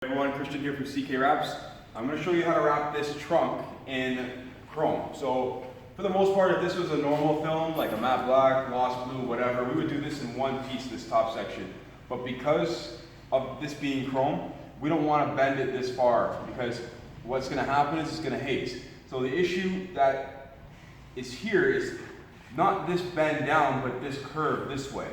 Everyone, Christian here from CK Wraps. I'm going to show you how to wrap this trunk in chrome. So for the most part, if this was a normal film, like a matte black, gloss blue, whatever, we would do this in one piece, this top section. But because of this being chrome, we don't want to bend it this far because what's going to happen is it's going to haze. So the issue that is here is not this bend down, but this curve this way.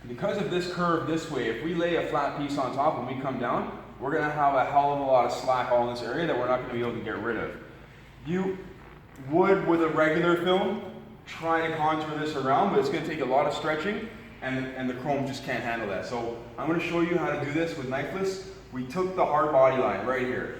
Because of this curve this way, if we lay a flat piece on top when we come down, we're going to have a hell of a lot of slack all in this area that we're not going to be able to get rid of. You would, with a regular film, try to contour this around, but it's going to take a lot of stretching, and the chrome just can't handle that. So I'm going to show you how to do this with knifeless. We took the hard body line right here.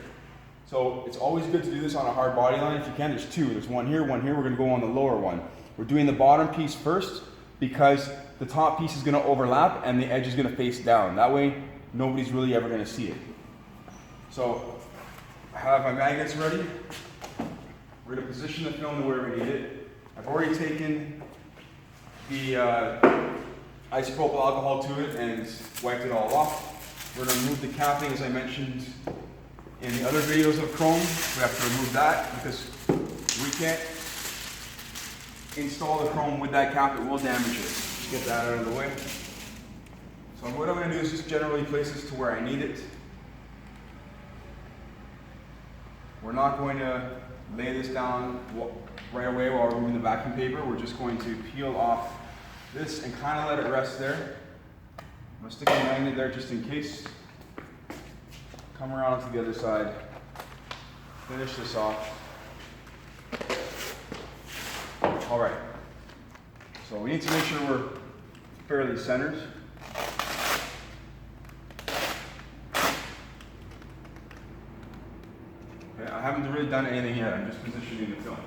So it's always good to do this on a hard body line if you can. There's two. There's one here, one here. We're going to go on the lower one. We're doing the bottom piece first because the top piece is going to overlap and the edge is going to face down. That way, nobody's really ever going to see it. So I have my magnets ready. We're going to position the film to where we need it. I've already taken the isopropyl alcohol to it and wiped it all off. We're going to remove the capping, as I mentioned in the other videos of chrome. We have to remove that because we can't install the chrome with that cap. It will damage it. Just get that out of the way. So what I'm going to do is just generally place this to where I need it. We're not going to lay this down right away while removing the vacuum paper. We're just going to peel off this and kind of let it rest there. I'm going to stick a magnet there just in case. Come around to the other side. Finish this off. All right. So we need to make sure we're fairly centered. I haven't really done anything yet, I'm just positioning the film.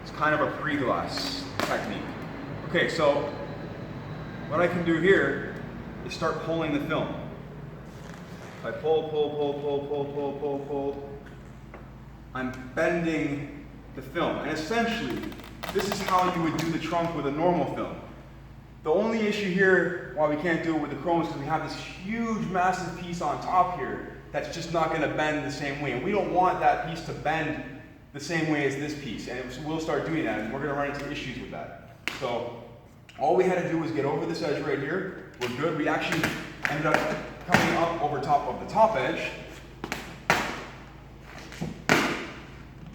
It's kind of a pre-glass technique. Okay, so what I can do here is start pulling the film. If I pull, I'm bending the film. And essentially, this is how you would do the trunk with a normal film. The only issue here, why we can't do it with the chrome, is because we have this huge, massive piece on top here that's just not going to bend the same way. And we don't want that piece to bend the same way as this piece. And we'll start doing that, and we're going to run into issues with that. So all we had to do was get over this edge right here. We're good. We actually ended up coming up over top of the top edge,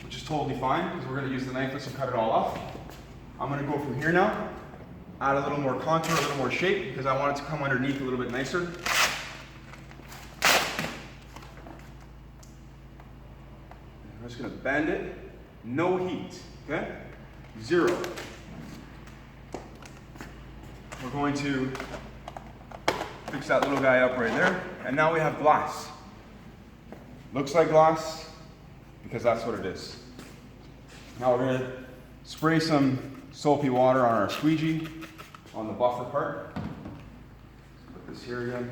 which is totally fine because we're going to use the knifeless and cut it all off. I'm going to go from here now. Add a little more contour, a little more shape, because I want it to come underneath a little bit nicer. I'm just going to bend it. No heat, okay? Zero. We're going to fix that little guy up right there. And now we have glass. Looks like glass, because that's what it is. Now we're going to spray some soapy water on our squeegee on the buffer part. Let's put this here again.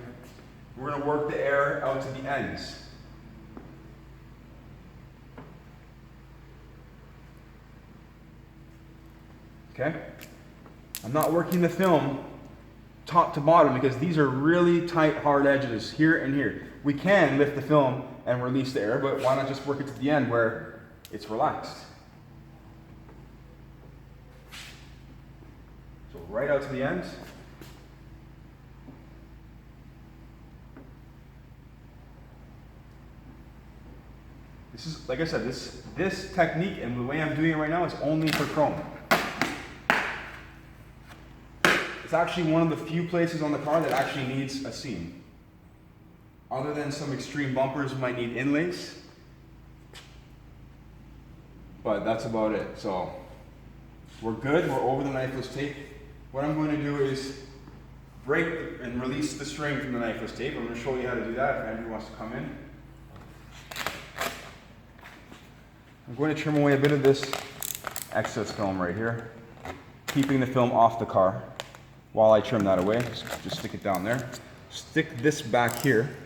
We're going to work the air out to the ends. Okay? I'm not working the film top to bottom because these are really tight, hard edges here and here. We can lift the film and release the air, but why not just work it to the end where it's relaxed? So right out to the ends. This is, like I said, this technique and the way I'm doing it right now is only for chrome. It's actually one of the few places on the car that actually needs a seam. Other than some extreme bumpers might need inlays. But that's about it. So we're good, we're over the knifeless tape. What I'm going to do is break and release the string from the knifeless tape. I'm going to show you how to do that if Andrew wants to come in. I'm going to trim away a bit of this excess film right here, keeping the film off the car while I trim that away. Just stick it down there. Stick this back here.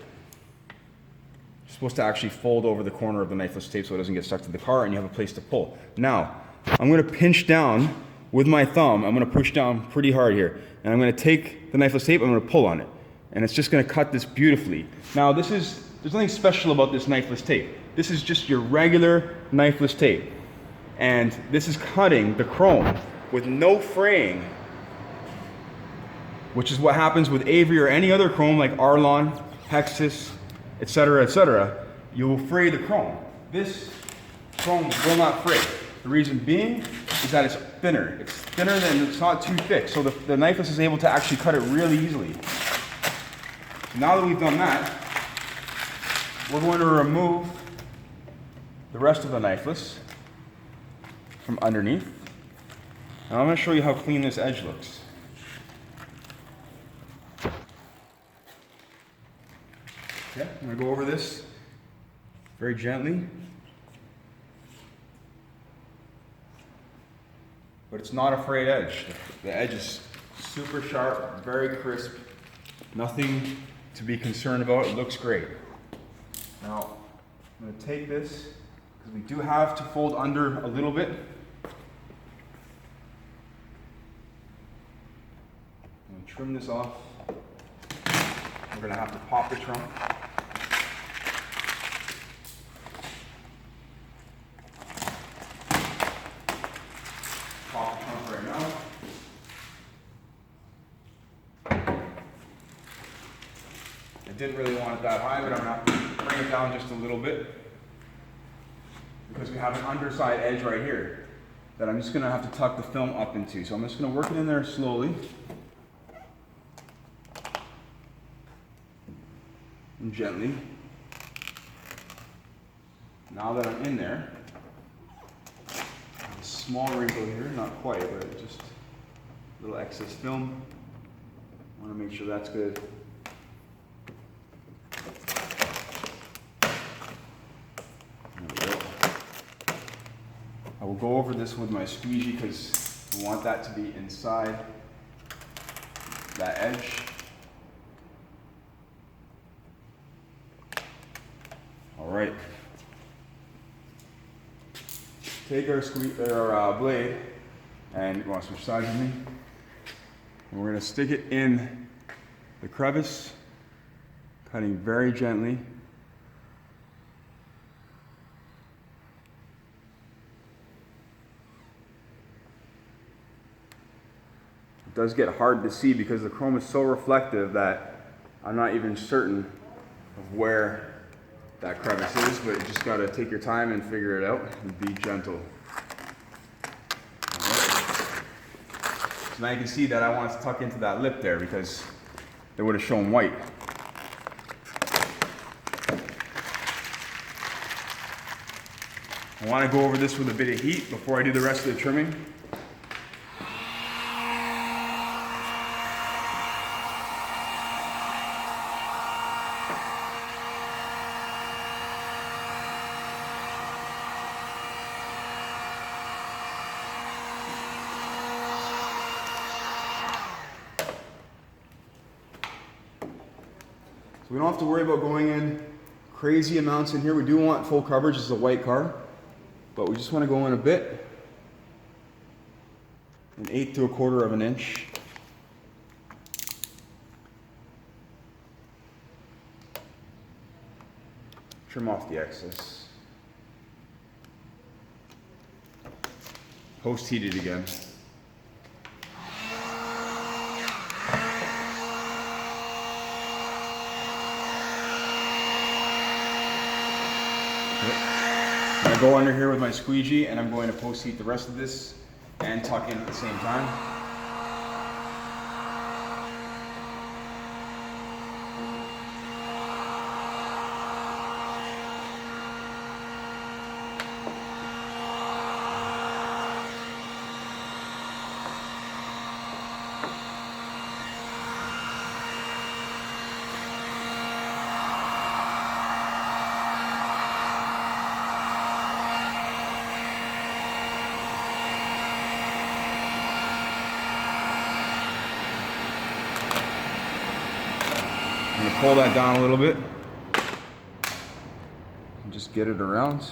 You're supposed to actually fold over the corner of the knifeless tape so it doesn't get stuck to the car and you have a place to pull. Now, I'm going to pinch down with my thumb, I'm gonna push down pretty hard here. And I'm gonna take the knifeless tape, I'm gonna pull on it. And it's just gonna cut this beautifully. Now there's nothing special about this knifeless tape. This is just your regular knifeless tape. And this is cutting the chrome with no fraying, which is what happens with Avery or any other chrome like Arlon, Hexus, etc., etc. You will fray the chrome. This chrome will not fray. The reason being is that it's thinner. It's thinner and it's not too thick. So the knifeless is able to actually cut it really easily. So now that we've done that, we're going to remove the rest of the knifeless from underneath. And I'm going to show you how clean this edge looks. Okay, I'm going to go over this very gently. But it's not a frayed edge. The edge is super sharp, very crisp, nothing to be concerned about. It looks great. Now, I'm going to take this, because we do have to fold under a little bit. I'm going to trim this off. We're going to have to pop the trunk. Pop the trunk right now. I didn't really want it that high, but I'm going to have to bring it down just a little bit because we have an underside edge right here that I'm just going to have to tuck the film up into. So I'm just going to work it in there slowly and gently. Now that I'm in there, a small wrinkle here, not quite, but just a little excess film. I want to make sure that's good. I will go over this with my squeegee because I want that to be inside that edge. All right. Take our blade, and you want to switch sides with me? And we're going to stick it in the crevice, cutting very gently. It does get hard to see because the chrome is so reflective that I'm not even certain of where that crevice is, but you just got to take your time and figure it out and be gentle. Right. So now you can see that I want to tuck into that lip there because it would have shown white. I want to go over this with a bit of heat before I do the rest of the trimming. So we don't have to worry about going in crazy amounts in here. We do want full coverage. This is a white car, but we just want to go in a bit, 1/8 to 1/4 of an inch. Trim off the excess. Post heat it again. I'm going to go under here with my squeegee and I'm going to post heat the rest of this and tuck in at the same time. I'm going to pull that down a little bit and just get it around.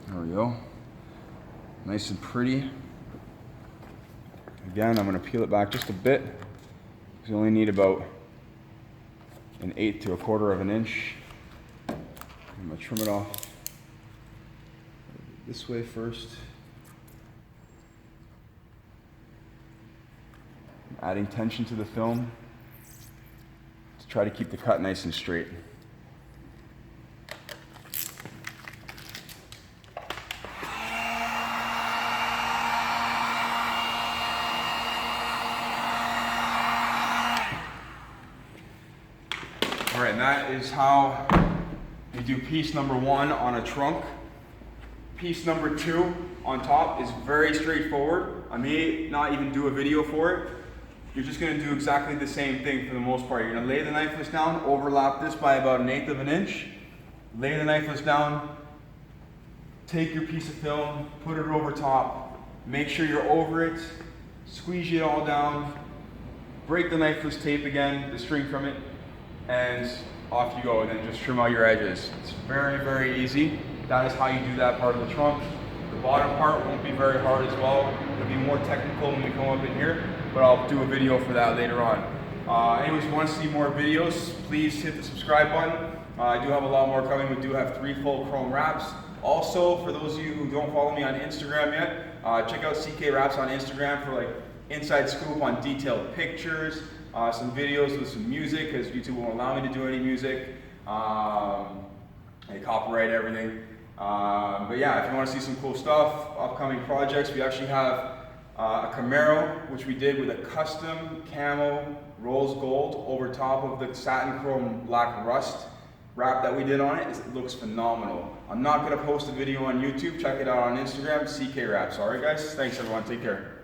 There we go. nice and pretty. Again, I'm going to peel it back just a bit, because you only need about 1/8 to 1/4 of an inch. I'm going to trim it off this way first. I'm adding tension to the film to try to keep the cut nice and straight. All right, and that is how you do piece number 1 on a trunk. Piece number 2 on top is very straightforward. I may not even do a video for it. You're just gonna do exactly the same thing for the most part. You're gonna lay the knifeless down, overlap this by about 1/8 of an inch, lay the knifeless down, take your piece of film, put it over top, make sure you're over it, squeeze it all down, break the knifeless tape again, the string from it, and off you go, and then just trim out your edges. It's very, very easy. That is how you do that part of the trunk. The bottom part won't be very hard as well. It'll be more technical when we come up in here, but I'll do a video for that later on. Anyways, if you want to see more videos, please hit the subscribe button. I do have a lot more coming. We do have 3 full chrome wraps. Also, for those of you who don't follow me on Instagram yet, check out CK Wraps on Instagram for like inside scoop on detailed pictures, some videos with some music, because YouTube won't allow me to do any music. They copyright everything. But yeah, if you want to see some cool stuff, upcoming projects, we actually have a Camaro, which we did with a custom camo rose gold over top of the satin chrome black rust wrap that we did on it. It looks phenomenal. I'm not going to post a video on YouTube. Check it out on Instagram, CK Wraps. Alright guys, thanks everyone, take care.